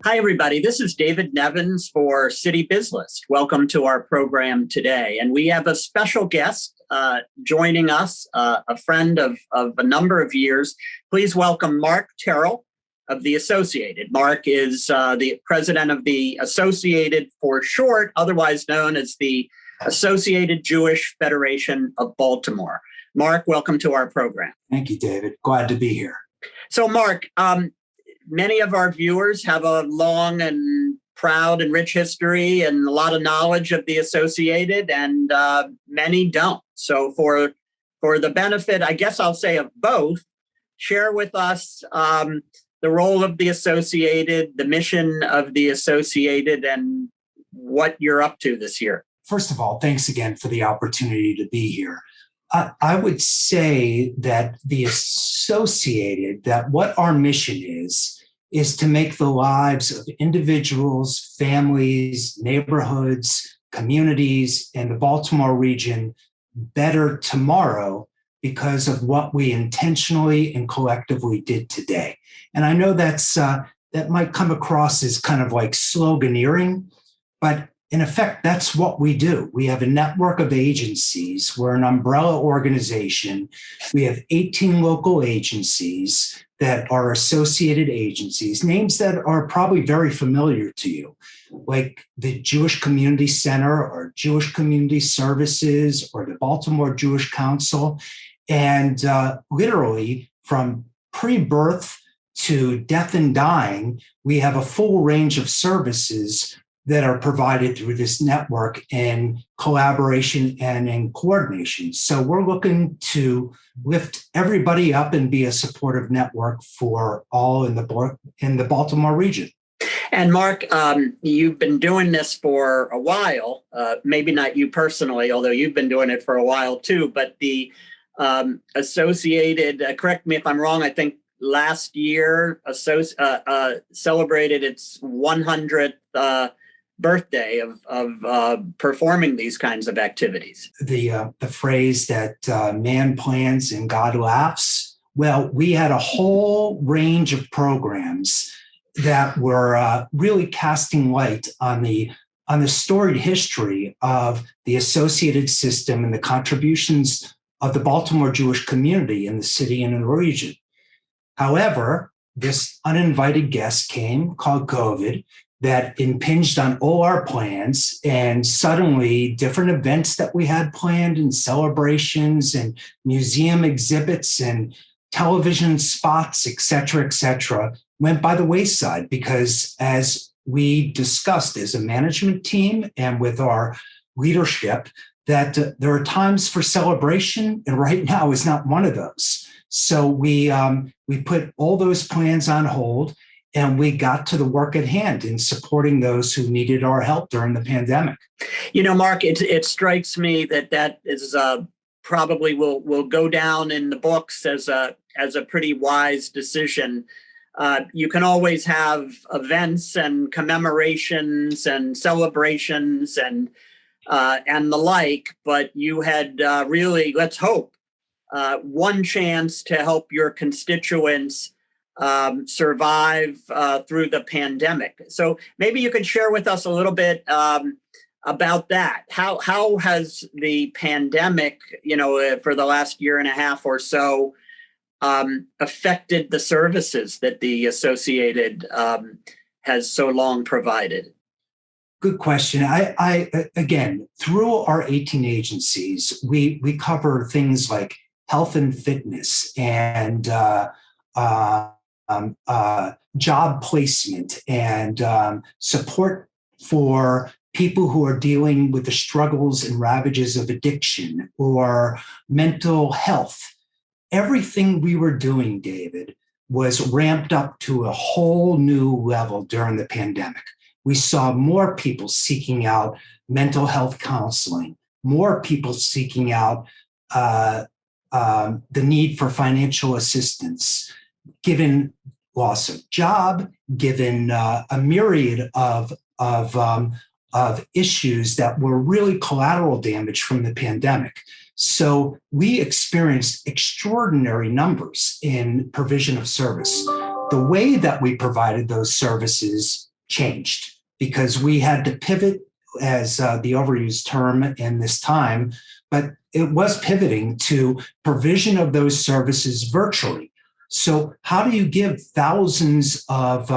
Hi, everybody. This is David Nevins for Citybiz List. Welcome to our program today. And we have a special guest joining us, a friend of a number of years. Please welcome Marc Terrill of the Associated. Marc is the president of the Associated for short, otherwise known as the Associated Jewish Federation of Baltimore. Marc, welcome to our program. Thank you, David. Glad to be here. So, Marc, many of our viewers have a long and proud and rich history and a lot of knowledge of the Associated, and many don't. So for the benefit, I guess I'll say, of both, share with us the role of the Associated, the mission of the Associated, and what you're up to this year. First of all, thanks again for the opportunity to be here. I would say that the Associated, that what our mission is to make the lives of individuals, families, neighborhoods, communities, and the Baltimore region better tomorrow because of what we intentionally and collectively did today. And I know that might come across as kind of like sloganeering, but in effect, that's what we do. We have a network of agencies. We're an umbrella organization. We have 18 local agencies that are associated agencies, names that are probably very familiar to you, like the Jewish Community Center or Jewish Community Services or the Baltimore Jewish Council. And literally from pre-birth to death and dying, we have a full range of services that are provided through this network in collaboration and in coordination. So we're looking to lift everybody up and be a supportive network for all in the Baltimore region. And Marc, you've been doing this for a while, maybe not you personally, although you've been doing it for a while too, but the Associated, correct me if I'm wrong, I think last year celebrated its 100th birthday of performing these kinds of activities. The phrase that man plans and God laughs. Well, we had a whole range of programs that were really casting light on the storied history of the associated system and the contributions of the Baltimore Jewish community in the city and in the region. However, this uninvited guest came called COVID that impinged on all our plans, and suddenly different events that we had planned and celebrations and museum exhibits and television spots, et cetera, went by the wayside because, as we discussed as a management team and with our leadership, that there are times for celebration, and right now is not one of those. So we put all those plans on hold, and we got to the work at hand in supporting those who needed our help during the pandemic. You know, Marc, it strikes me that is probably will go down in the books as a pretty wise decision. You can always have events and commemorations and celebrations and the like, but you had really, let's hope, one chance to help your constituents survive through the pandemic. So maybe you could share with us a little bit about that. How has the pandemic, for the last year and a half or so, affected the services that the Associated has so long provided? Good question. I again, through our 18 agencies, we cover things like health and fitness and job placement and support for people who are dealing with the struggles and ravages of addiction or mental health. Everything we were doing, David, was ramped up to a whole new level during the pandemic. We saw more people seeking out mental health counseling, more people seeking out the need for financial assistance, given loss of job, given a myriad of issues that were really collateral damage from the pandemic. So we experienced extraordinary numbers in provision of service. The way that we provided those services changed because we had to pivot, as the overused term in this time, but it was pivoting to provision of those services virtually. So how do you give thousands of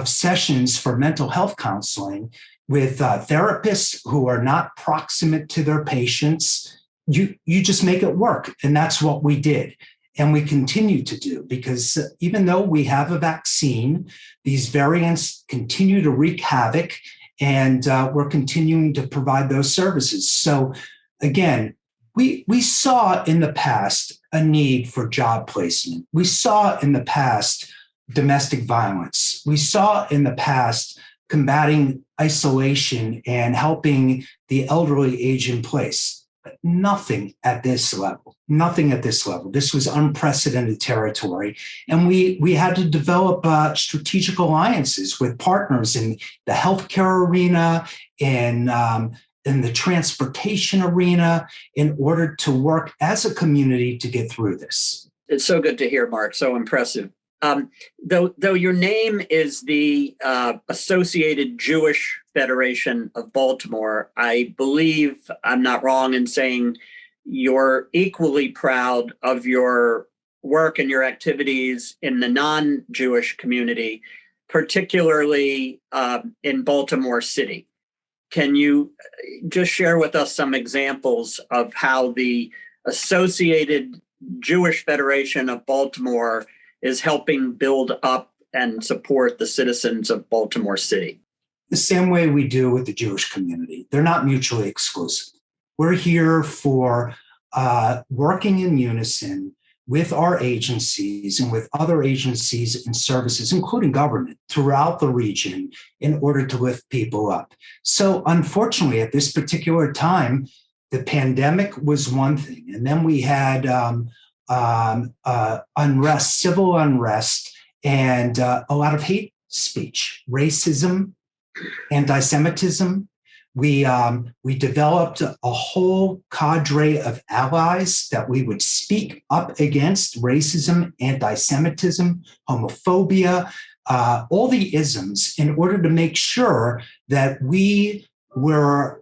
sessions for mental health counseling with therapists who are not proximate to their patients? You just make it work. And that's what we did. And we continue to do, because even though we have a vaccine, these variants continue to wreak havoc, and we're continuing to provide those services. So again, we saw in the past a need for job placement. We saw in the past domestic violence. We saw in the past combating isolation and helping the elderly age in place. But nothing at this level, nothing at this level. This was unprecedented territory. And we had to develop strategic alliances with partners in the healthcare arena, in the transportation arena, in order to work as a community to get through this. It's so good to hear, Marc. So impressive. Though your name is the Associated Jewish Federation of Baltimore, I believe I'm not wrong in saying you're equally proud of your work and your activities in the non-Jewish community, particularly in Baltimore City. Can you just share with us some examples of how the Associated Jewish Federation of Baltimore is helping build up and support the citizens of Baltimore City? The same way we do with the Jewish community. They're not mutually exclusive. We're here for working in unison with our agencies and with other agencies and services, including government, throughout the region in order to lift people up. So unfortunately, at this particular time, the pandemic was one thing, and then we had unrest, civil unrest, and a lot of hate speech, racism, anti-Semitism. We developed a whole cadre of allies that we would speak up against racism, anti-Semitism, homophobia, all the isms, in order to make sure that we were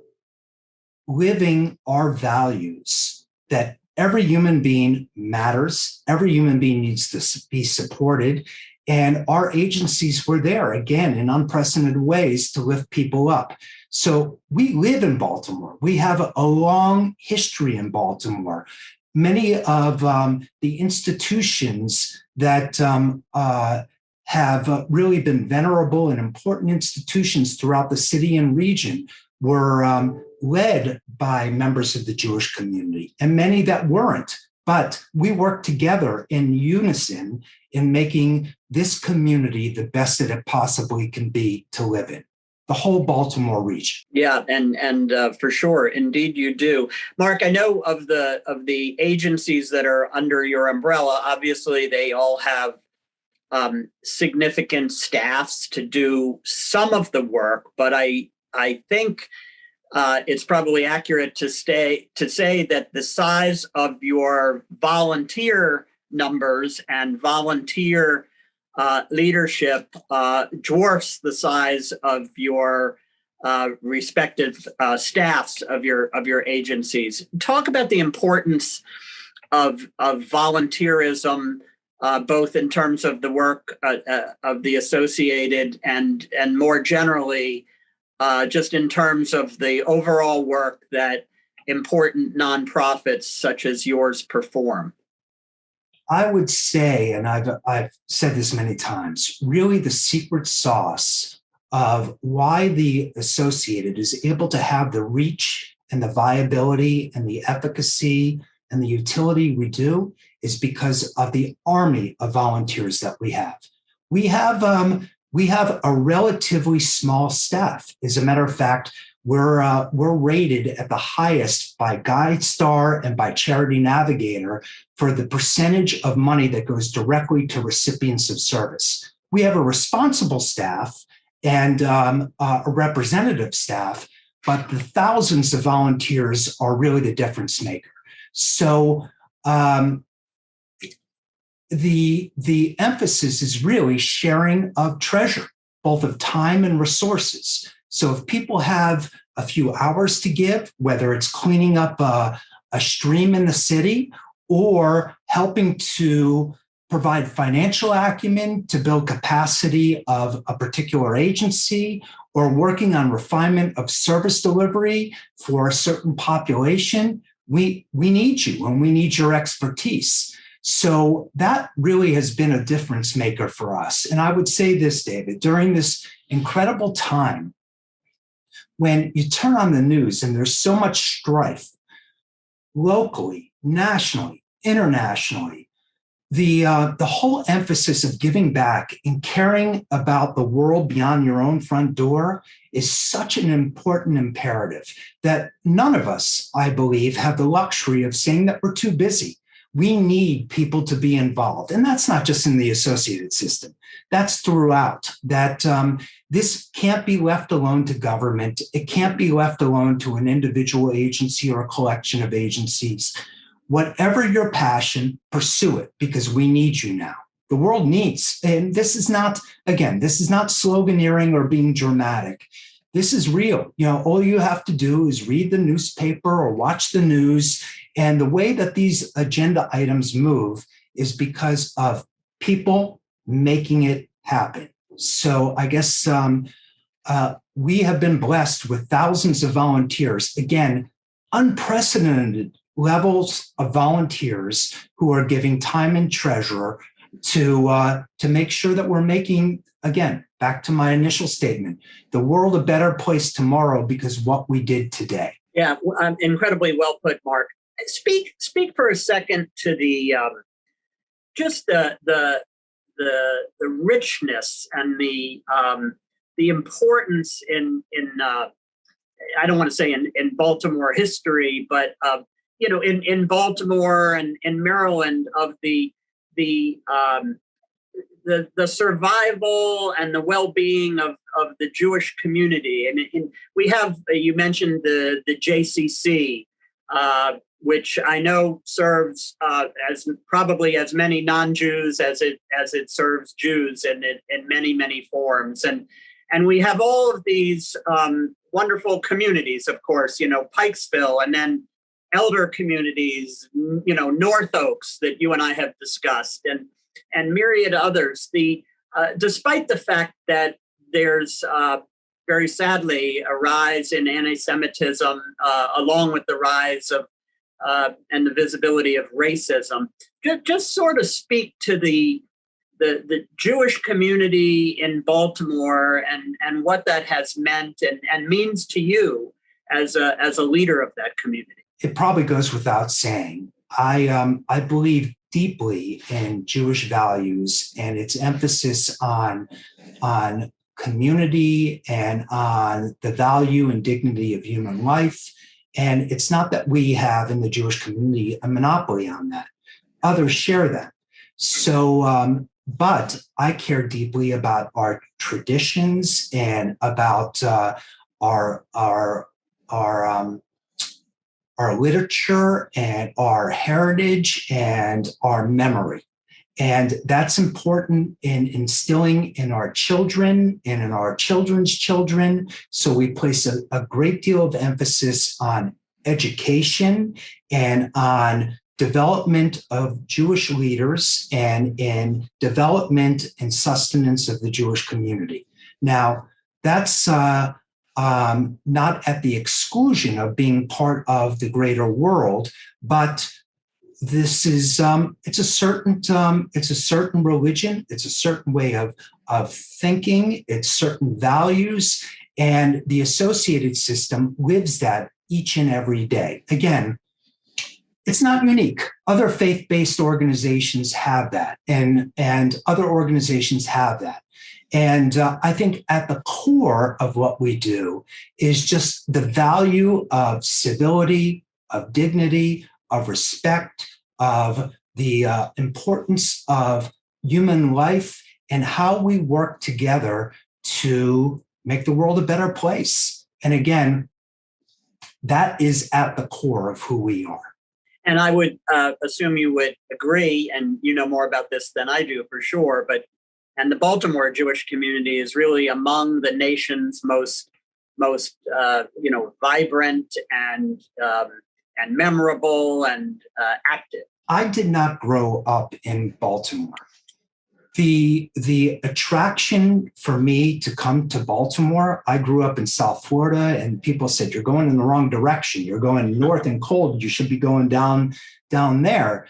living our values, that every human being matters. Every human being needs to be supported. And our agencies were there, again, in unprecedented ways to lift people up. So we live in Baltimore. We have a long history in Baltimore. Many of the institutions that have really been venerable and important institutions throughout the city and region were led by members of the Jewish community, and many that weren't. But we worked together in unison in making this community the best that it possibly can be to live in, the whole Baltimore region. Yeah, and for sure, indeed you do. Marc, I know of the agencies that are under your umbrella. Obviously, they all have significant staffs to do some of the work, but I think it's probably accurate to say that the size of your volunteer numbers and volunteer leadership dwarfs the size of your respective staffs of your agencies. Talk about the importance of volunteerism, both in terms of the work of the Associated and more generally, just in terms of the overall work that important nonprofits such as yours perform. I would say, and I've said this many times, really the secret sauce of why the Associated is able to have the reach and the viability and the efficacy and the utility we do is because of the army of volunteers that we have. We have a relatively small staff. As a matter of fact, we're rated at the highest by GuideStar and by Charity Navigator for the percentage of money that goes directly to recipients of service. We have a responsible staff and a representative staff, but the thousands of volunteers are really the difference maker. So the emphasis is really sharing of treasure. both of time and resources. So if people have a few hours to give, whether it's cleaning up a stream in the city or helping to provide financial acumen to build capacity of a particular agency, or working on refinement of service delivery for a certain population, we need you and we need your expertise. So that really has been a difference maker for us. And I would say this, David, during this incredible time, when you turn on the news and there's so much strife locally, nationally, internationally, the whole emphasis of giving back and caring about the world beyond your own front door is such an important imperative that none of us, I believe, have the luxury of saying that we're too busy. We need people to be involved. And that's not just in the associated system. That's throughout. That this can't be left alone to government. It can't be left alone to an individual agency or a collection of agencies. Whatever your passion, pursue it, because we need you now. The world needs, and this is not, again, this is not sloganeering or being dramatic. This is real. All you have to do is read the newspaper or watch the news. And the way that these agenda items move is because of people making it happen. So I guess we have been blessed with thousands of volunteers. Again, unprecedented levels of volunteers who are giving time and treasure to make sure that we're making, again, back to my initial statement, the world a better place tomorrow because of what we did today. Yeah, incredibly well put, Mark. Speak for a second to the just the richness and the importance in I don't want to say in Baltimore history, but in Baltimore and in Maryland of the survival and the well-being of the Jewish community. And we have, you mentioned the JCC, which I know serves as probably as many non-Jews as it serves Jews in many forms. And we have all of these wonderful communities, of course, Pikesville, and then elder communities, North Oaks that you and I have discussed, and myriad others. Despite the fact that there's very sadly a rise in anti-Semitism, along with the rise of and the visibility of racism, just sort of speak to the Jewish community in Baltimore and what that has meant and means to you as a leader of that community. It probably goes without saying. I believe deeply in Jewish values and its emphasis on community and on the value and dignity of human life. And it's not that we have in the Jewish community a monopoly on that. Others share that. So, but I care deeply about our traditions and about our literature and our heritage and our memory. And that's important in instilling in our children and in our children's children. So we place a great deal of emphasis on education and on development of Jewish leaders and in development and sustenance of the Jewish community. Now, that's not at the exclusion of being part of the greater world, but this is it's a certain religion, it's a certain way of thinking, it's certain values, and the associated system lives that each and every day. Again, it's not unique. Other faith-based organizations have that, and other organizations have that. And I think at the core of what we do is just the value of civility, of dignity, of respect, of the importance of human life and how we work together to make the world a better place. And again, that is at the core of who we are. And I would assume you would agree, and you know more about this than I do for sure, but the Baltimore Jewish community is really among the nation's most vibrant and memorable and active. I did not grow up in Baltimore. The attraction for me to come to Baltimore, I grew up in South Florida, and people said, you're going in the wrong direction. You're going north and cold. You should be going down there.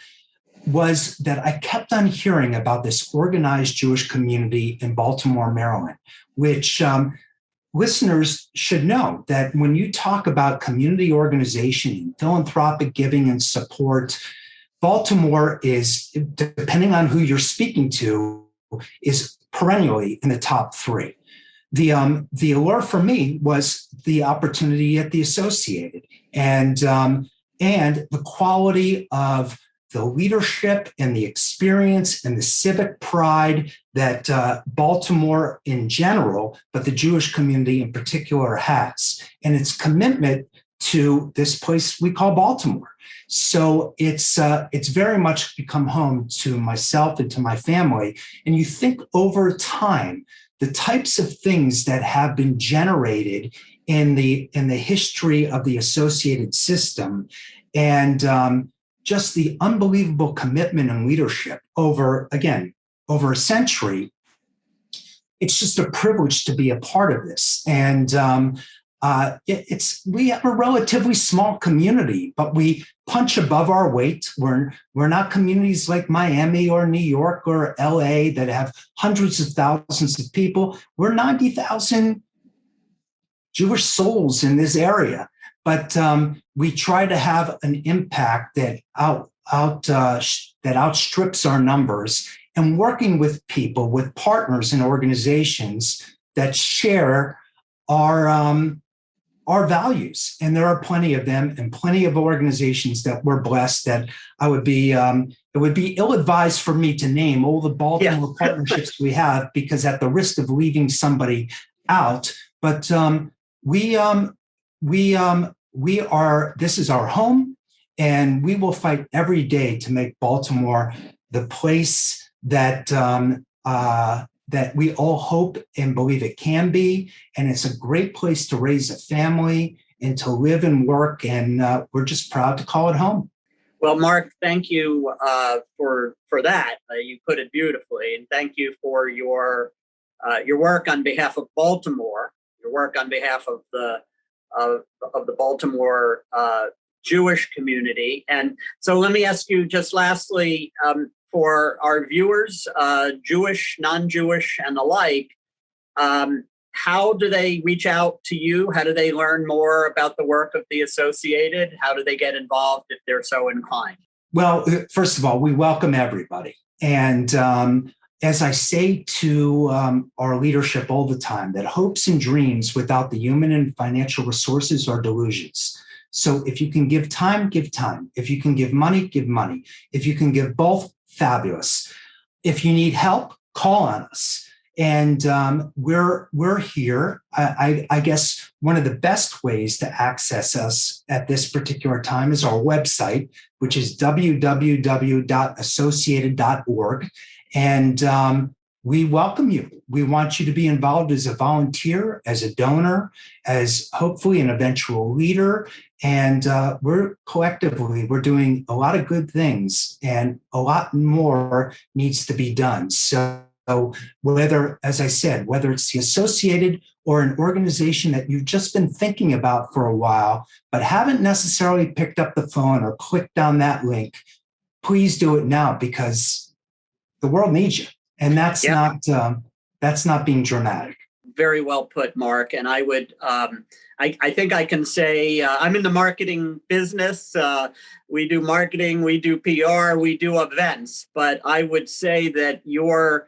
Was that I kept on hearing about this organized Jewish community in Baltimore, Maryland, which listeners should know that when you talk about community organization, philanthropic giving and support, Baltimore is, depending on who you're speaking to, is perennially in the top three. The allure for me was the opportunity at the Associated and the quality of the leadership and the experience and the civic pride that Baltimore in general, but the Jewish community in particular has, and its commitment to this place we call Baltimore. So it's very much become home to myself and to my family. And you think over time, the types of things that have been generated in the history of the associated system, and just the unbelievable commitment and leadership over a century. It's just a privilege to be a part of this. And we have a relatively small community, but we punch above our weight. We're not communities like Miami or New York or LA that have hundreds of thousands of people. We're 90,000 Jewish souls in this area, but we try to have an impact that outstrips our numbers, and working with people, with partners and organizations that share our values. And there are plenty of them, and plenty of organizations that we're blessed that it would be ill-advised for me to name all the Baltimore partnerships we have, because at the risk of leaving somebody out, but we are, this is our home, and we will fight every day to make Baltimore the place that that we all hope and believe it can be. And it's a great place to raise a family and to live and work. And we're just proud to call it home. Well, Marc, thank you for that. You put it beautifully. And thank you for your work on behalf of Baltimore, your work on behalf of the Baltimore Jewish community. And so let me ask you just lastly, for our viewers, Jewish, non-Jewish, and alike, how do they reach out to you? How do they learn more about the work of the Associated? How do they get involved if they're so inclined? Well, first of all, we welcome everybody. And as I say to our leadership all the time, that hopes and dreams without the human and financial resources are delusions. So if you can give time, give time. If you can give money, give money. If you can give both, fabulous. If you need help, call on us. And we're here. I guess one of the best ways to access us at this particular time is our website, which is www.associated.org. And we welcome you. We want you to be involved as a volunteer, as a donor, as hopefully an eventual leader. And we're doing a lot of good things, and a lot more needs to be done. So whether, as I said, whether it's the Associated or an organization that you've just been thinking about for a while, but haven't necessarily picked up the phone or clicked on that link, please do it now, because the world needs you. And that's not being dramatic. Very well put, Marc. And I would, I think I can say I'm in the marketing business. We do marketing, we do PR, we do events. But I would say that your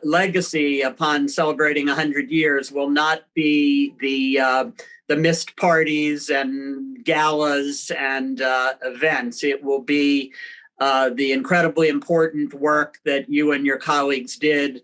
legacy upon celebrating 100 years will not be the missed parties and galas and events. It will be the incredibly important work that you and your colleagues did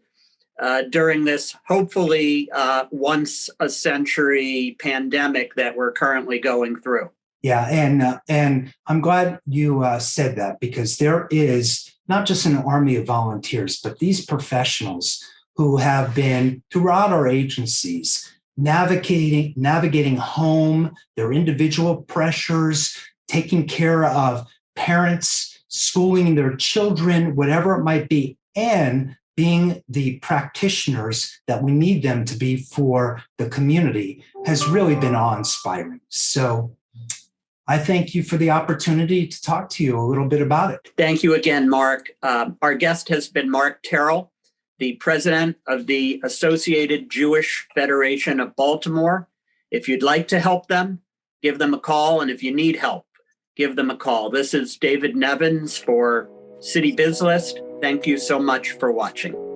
during this, hopefully, once a century pandemic that we're currently going through. Yeah, and I'm glad you said that, because there is not just an army of volunteers, but these professionals who have been throughout our agencies navigating home, their individual pressures, taking care of parents, schooling their children, whatever it might be, and being the practitioners that we need them to be for the community has really been awe-inspiring. So I thank you for the opportunity to talk to you a little bit about it. Thank you again, Marc. Our guest has been Marc Terrill, the president of the Associated Jewish Federation of Baltimore. If you'd like to help them, give them a call. And if you need help, give them a call. This is David Nevins for Citybiz List. Thank you so much for watching.